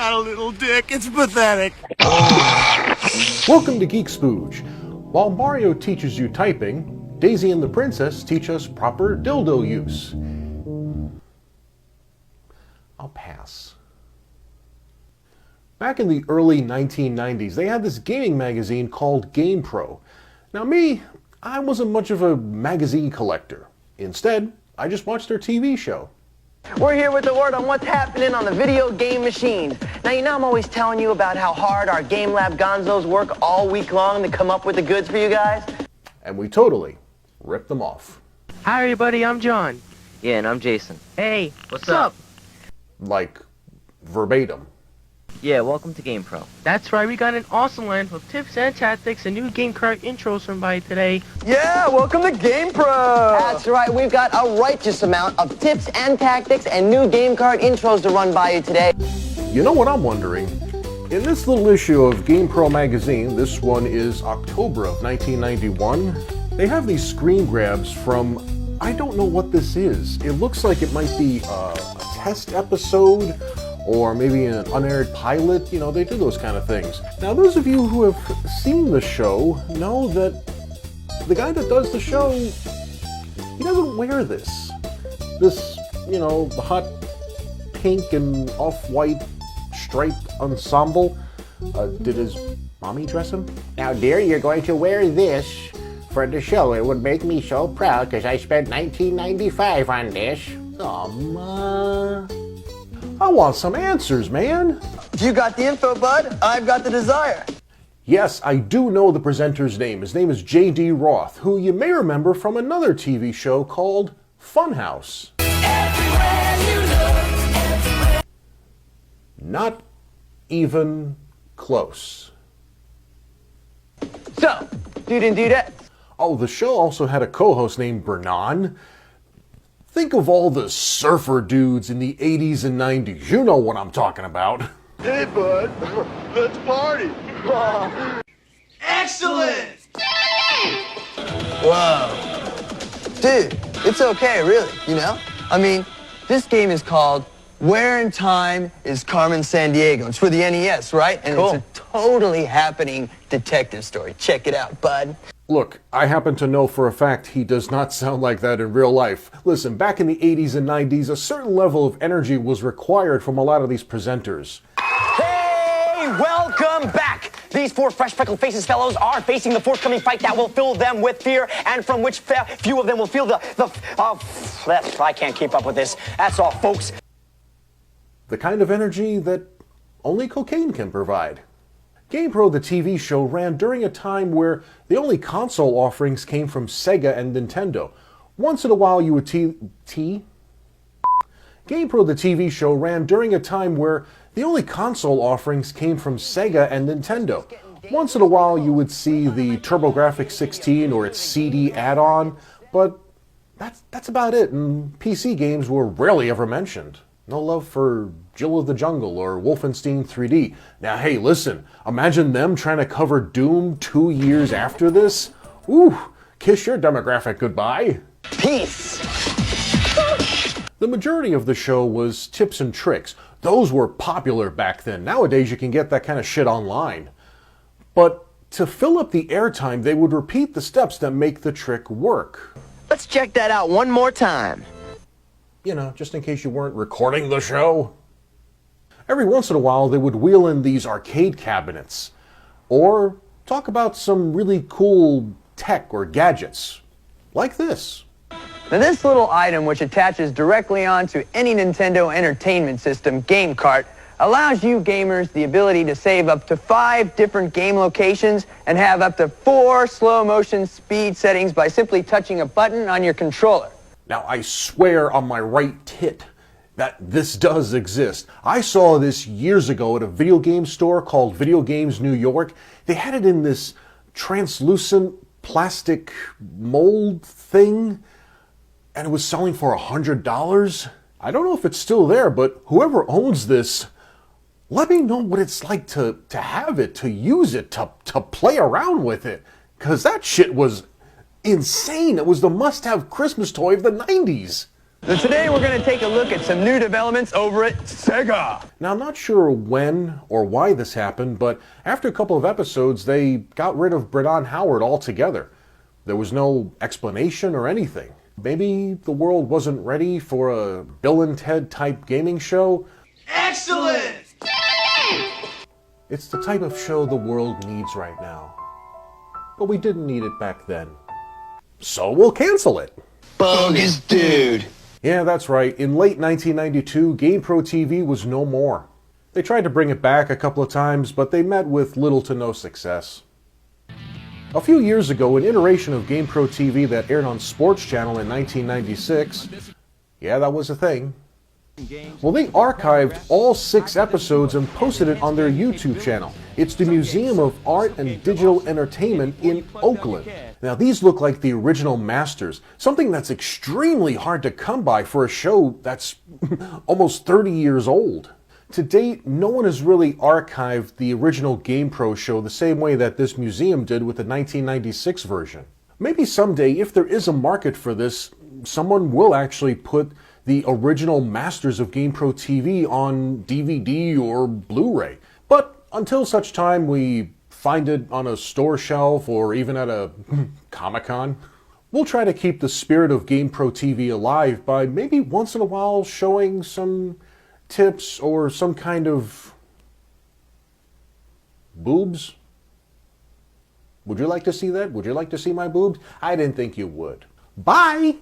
got a little dick. It's pathetic. Welcome to Geek Spooge. While Mario teaches you typing, Daisy and the Princess teach us proper dildo use. I'll pass. Back in the early 1990s, they had this gaming magazine called Gamepro. Now me, I wasn't much of a magazine collector. Instead, I just watched their TV show. We're here with the word on what's happening on the video game machines. Now, you know I'm always telling you about how hard our Game Lab gonzos work all week long to come up with the goods for you guys? And we totally ripped them off. Hi everybody, I'm John. Yeah, and I'm Jason. Hey, what's up? Like, verbatim. Yeah, welcome to GamePro. That's right, we got an awesome line of tips and tactics and new game card intros from by today. Yeah, welcome to GamePro! That's right, we've got a righteous amount of tips and tactics and new game card intros to run by you today. You know what I'm wondering? In this little issue of GamePro magazine, this one is October of 1991, they have these screen grabs from, I don't know what this is. It looks like it might be a test episode, or maybe an unaired pilot. You know, they do those kind of things. Now, those of you who have seen the show know that the guy that does the show, he doesn't wear this. This, you know, the hot pink and off-white striped ensemble. Did his mommy dress him? Now, dear, you're going to wear this for the show. It would make me so proud because I spent $19.95 on this. Aw, Ma. I want some answers, man. You got the info, bud. I've got the desire. Yes, I do know the presenter's name. His name is J.D. Roth, who you may remember from another TV show called Funhouse. Not even close. So, dude. Oh, the show also had a co-host named Bernan. Think of all the surfer dudes in the 80s and 90s. You know what I'm talking about. Hey, bud. Let's party. Excellent! Whoa. Dude, it's okay, really, you know? I mean, this game is called Where in Time is Carmen Sandiego. It's for the NES, right? And Cool. It's a totally happening detective story. Check it out, bud. Look, I happen to know for a fact he does not sound like that in real life. Listen, back in the 80s and 90s, a certain level of energy was required from a lot of these presenters. Hey, welcome back! These four fresh freckled faces fellows are facing the forthcoming fight that will fill them with fear, and from which few of them will feel I can't keep up with this. That's all, folks. The kind of energy that only cocaine can provide. Gamepro the TV show ran during a time where the only console offerings came from Sega and Nintendo. Once in a while you would Gamepro the TV show ran during a time where the only console offerings came from Sega and Nintendo. Once in a while you would see the TurboGrafx 16 or its CD add-on, but that's about it, and PC games were rarely ever mentioned. No love for Jill of the Jungle or Wolfenstein 3D. Now hey, listen, imagine them trying to cover Doom 2 years after this. Ooh, kiss your demographic goodbye. Peace. The majority of the show was tips and tricks. Those were popular back then. Nowadays you can get that kind of shit online. But to fill up the airtime, they would repeat the steps that make the trick work. Let's check that out one more time. You know, just in case you weren't recording the show. Every once in a while, they would wheel in these arcade cabinets, or talk about some really cool tech or gadgets, like this. Now this little item, which attaches directly onto any Nintendo Entertainment System game cart, allows you gamers the ability to save up to 5 different game locations and have up to 4 slow motion speed settings by simply touching a button on your controller. Now, I swear on my right tit that this does exist. I saw this years ago at a video game store called Video Games New York. They had it in this translucent plastic mold thing, and it was selling for $100. I don't know if it's still there, but whoever owns this, let me know what it's like to have it, to use it, to play around with it. Because that shit was insane. It was the must-have Christmas toy of the 90s. So today we're going to take a look at some new developments over at Sega. Now, I'm not sure when or why this happened, but after a couple of episodes, they got rid of Brennan Howard altogether. There was no explanation or anything. Maybe the world wasn't ready for a Bill and Ted type gaming show. Excellent! It's the type of show the world needs right now. But we didn't need it back then. So we'll cancel it. Bogus dude. Yeah, that's right. In late 1992, Gamepro TV was no more. They tried to bring it back a couple of times, but they met with little to no success. A few years ago, an iteration of Gamepro TV that aired on Sports Channel in 1996, yeah, that was a thing. Well, they archived all 6 episodes and posted it on their YouTube channel. It's the Museum of Art and Digital Entertainment in Oakland. Now, these look like the original masters, something that's extremely hard to come by for a show that's almost 30 years old. To date, no one has really archived the original GamePro show the same way that this museum did with the 1996 version. Maybe someday, if there is a market for this, someone will actually put the original masters of GamePro TV on DVD or Blu-ray. But until such time we find it on a store shelf or even at a Comic-Con, we'll try to keep the spirit of GamePro TV alive by maybe once in a while showing some tips or some kind of boobs. Would you like to see that? Would you like to see my boobs? I didn't think you would. Bye!